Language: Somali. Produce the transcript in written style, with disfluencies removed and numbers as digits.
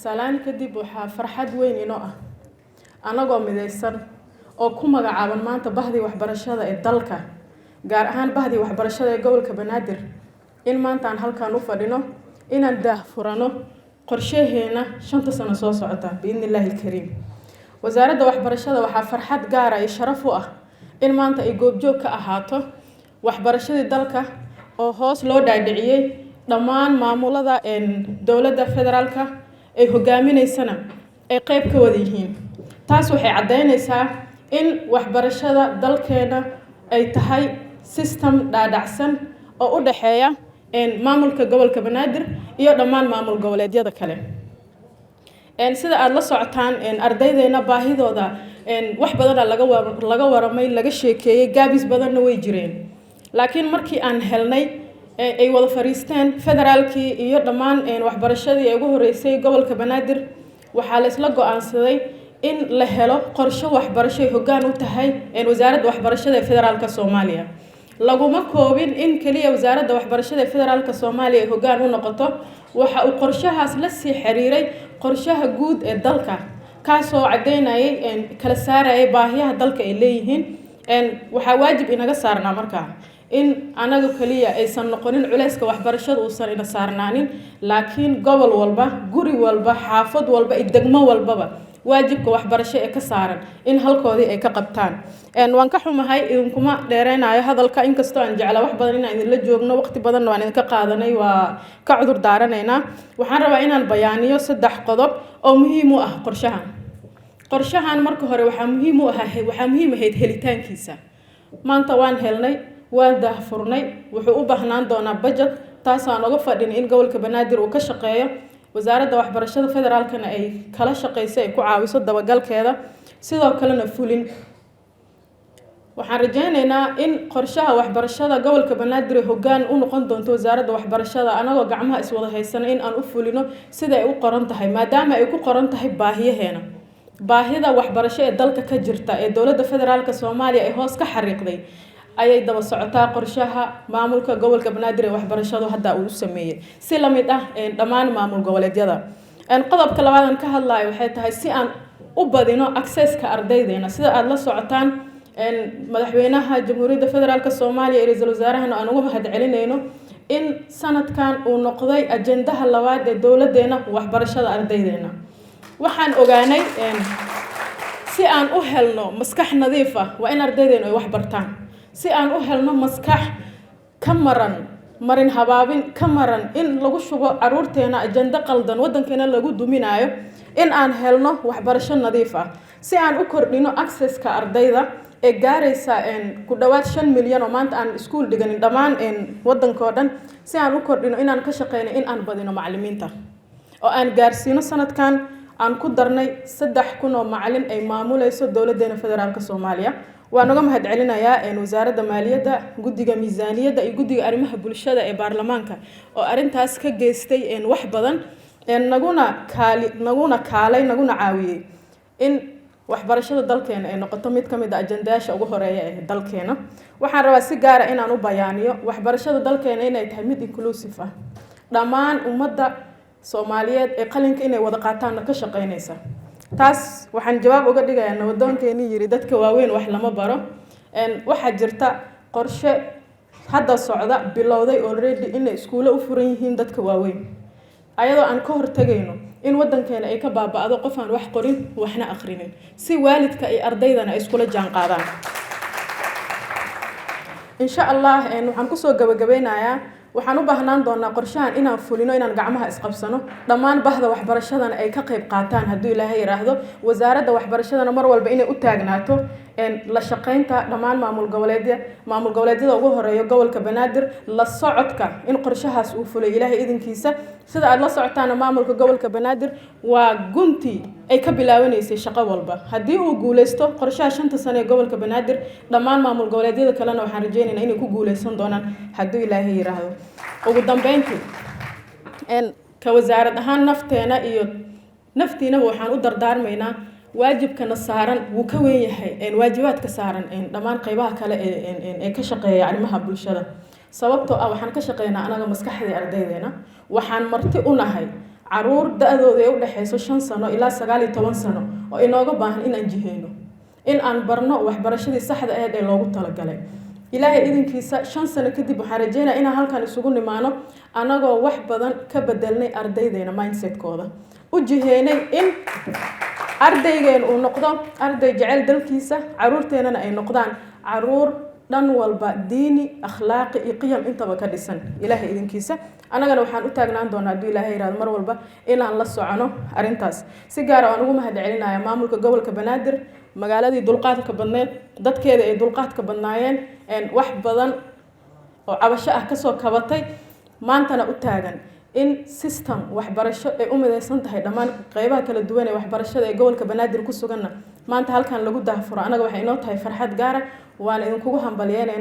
salaan kadib waxaa farxad weyn inoo ah anagoo midaysan oo ku magacaaban maanta bahdii waxbarashada ee dalka gaar ahaan bahdii waxbarashada ee gobolka Banaadir in maanta aan halkaan u fadhino inaan daahfurano qorshaheena 5 sano soo socota biidnillaahi kariim wasaaradda waxbarashada waxaa farxad gaar ah iyo sharaf u ah in maanta ay goobjoog ka ahaato waxbarashadii dalka oo hoos loo dhaadhiciyay dhammaan maamulada dowladda federaalka ay hogaaminaysana ay qayb ka wada yihiin taas waxay cadeynaysaa in waxbarashada dalkeena ay tahay system dhaadhacsan oo u dhaxeeya maamulka gobolka Banaadir iyo dhammaan maamul goboleedyada kale sida aad la socotaan ardaydeena baahidooda wax badan laga waramay laga sheekeeyay gaabis badanna way jireen laakiin markii aan helnay ay wada fariisteen federaalkii iyo dhammaan waxbarashadii ugu horeysay gobolka Banaadir waxaa la isla go'aansaday in la helo qorshe waxbarasho hoggaan u tahay wasaaradda waxbarashada ee federaalka Soomaaliya laguma koobin in kaliya wasaaradda waxbarashada ee federaalka Soomaaliya ay hoggaan u noqoto waxa uu qorshahaas la sii xiriiray qorshaha guud ee dalka kaasoo cadeynayay kala saarayay baahiyaha dalka ay leeyihiin waxa waajib inaga saarnaa markaa in anaga kaliya aysan noqonin culayska waxbarashada uusan ina saarnaanin laakiin gobol walba guri walba xaafad walba degmo walbaba waajibka waxbarasho ee ka saaran in halkoodii ay ka qabtaan waan ka xumahay idinkuma dheereynayo hadalka inkastoo aan jeclaa wax badan inaan idinla joogno waqti badanna waan idinka qaadanay waa ka cudur daaranaynaa waxaan rabaa inaan bayaaniyo 3 qodob oo muhiim u ah qorshahan marka hore waxaa muhiim ahayd helitaankiisa maanta waan helnay waan daahfurnay wuxuu u baahnaan doonaa budget taas aan uga fadhin in gobolka Banaadir uu ka shaqeeyo wasaaradda waxbarashada federaalkana ay kala shaqeyso ay ku caawiso dabagalkeeda sidoo kalena fulin waxaan rajaynaynaa in qorshaha waxbarashada gobolka Banaadir hoggaan u noqon doonto wasaaradda waxbarashada anagoo gacmaha iswada haysan in aan u fulino sida ay u qoran tahay maadaama ay ku qoran tahay baahiyaheena baahida waxbarasho ee dalka ka jirta ee dowladda federaalka Soomaaliya ay hoos ka xariiqday ayay daba socotaa qorshaha maamulka gobolka Banaadir ee waxbarashadu hadda uu sameeyay si la mid ah dhammaan maamul goboleedyada qodobka labaad aan ka hadlayo waxay tahay si aan u badino access-ka ardaydeena sida aad la socotaan madaxweynaha jamhuuriyadda federaalka Soomaaliya iyo ra'iisul wasaaraha aan ugu mahadcelinayno in sanadkan uu noqday ajendaha labaad ee dowladeena waxbarashada ardaydeena waxaan ogaanay si aan u helno maskax nadiif ah waa in ardaydeena ay wax bartaan si aan u helno maskax ka marin habaabin ka maran in lagu shubo caruurteena ajenda qaldan wadankeena lagu duminayo in aan helno waxbarasho nadiif ah si aan u kordhino access-ka ardayda ee gaaraysa ku dhawaad 5 milyan oo maanta aan iskuul dhiganin dhammaan wadanka oo dhan si aan u kordhino inaan ka shaqeyno in aan badino macallimiinta oo aan gaarsiino sanadkan aan ku darnay 3,000 oo macallin ay maamulayso dowladdeena federaalka Soomaaliya waan uga mahadcelinayaa wasaaradda maaliyadda guddiga miisaaniyadda iyo guddiga arrimaha bulshada ee baarlamaanka oo arintaas ka geystay wax badan naguna caawiyay in waxbarashada dalkeena ay noqoto mid ka mid ah ajendayaasha ugu horeeya ee dalkeena waxaan rabaa si gaar ah inaan u bayaaniyo waxbarashada dalkeena inay tahay mid inclusive ah dhammaan ummadda Soomaaliyeed ee qalinka inay wada qaataan ka shaqeynaysa taas waxaan jawaab uga dhigayaa nabadoonkeeni yiri dadka waaweyn wax lama baro waxa jirta qorshe hadda socda bilowday already in iskuulo u furan yihiin dadka waaweyn ayadoo aan ka hortagayno in wadankeena ay ka baaba'do qof aan wax qorin waxna akhrinin si waalidka ay ardaydana ay iskula jaan qaadaan insha Allah waxaan ku soo gabagabeynayaa waxaan u baahnaan doonaa qorshahan inaan fulino inaan gacmaha isqabsano dhammaan bahda waxbarashadana ay ka qayb qaataan haddii Ilaahay yiraahdo wasaaradda waxbarashadana mar walba inay u taagnaato la shaqeynta dhammaan maamul goboleedyada ugu horeeya gobolka Banaadir la socodka in qorshahaas uu fulay Ilaahay idinkiisa sida aad la socotaan maamulka gobolka Banaadir waa gunti ay ka bilaabaneysay shaqo walba haddii uu guuleysto qorshaha 5 sano ee gobolka Banaadir dhammaan maamul goboleedyada kalena waxaan rajaynaynaa inay ku guuleysan doonaan haddii Ilaahay yiraahdo ugu dambeyntii ka wasaarad ahaan nafteena iyo naftiina waxaan u dardaarmaynaa waajibkana saaran wuu ka weyn yahay waajibaadka saaran dhammaan qaybaha kale ee ka shaqeeya arrimaha bulshada sababtoo ah waxaan ka shaqeynaa anaga maskaxda ardaydeena waxaan marti u nahay caruur da-dooda ay u dhaxayso 5 sano ilaa 19 sano oo inooga baahan inaan jiheyno in aan barno waxbarashadii saxda ahayd ee loogu talagalay ilaahay idinkiisa 5 sano kadib waxaan rajeynayaa inaan halkan isugu nimaano anagoo wax badan ka bedelnay ardaydeena mindsetkooda u jiheynay in ardaygeen uu noqdo arday jecel dalkiisa caruurteenana ay noqdaan caruur dhan walba diini akhlaaqi iyo qiyam intaba ka dhisan ilaahay idinkiisa anagana waxaan u taagnaan doonaa haddii ilaahay yiraahdo mar walba inaan la socono arrintaas si gaar ah aan ugu mahadcelinayaa maamulka gobolka Banaadir magaaladii dulqaadka badneed dadkeeda ay dulqaadka badnaayeen wax badan oo cabasho ah kasoo kabatay maantana u taagan in system waxbarasho ay u midaysan tahay dhammaan qaybaha kala duwan ee waxbarashada ee gobolka Banaadir ku suganna maanta halkan lagu daahfuro anaga waxay inoo tahay farxad gaar ah waan idinkugu hambalyeynaa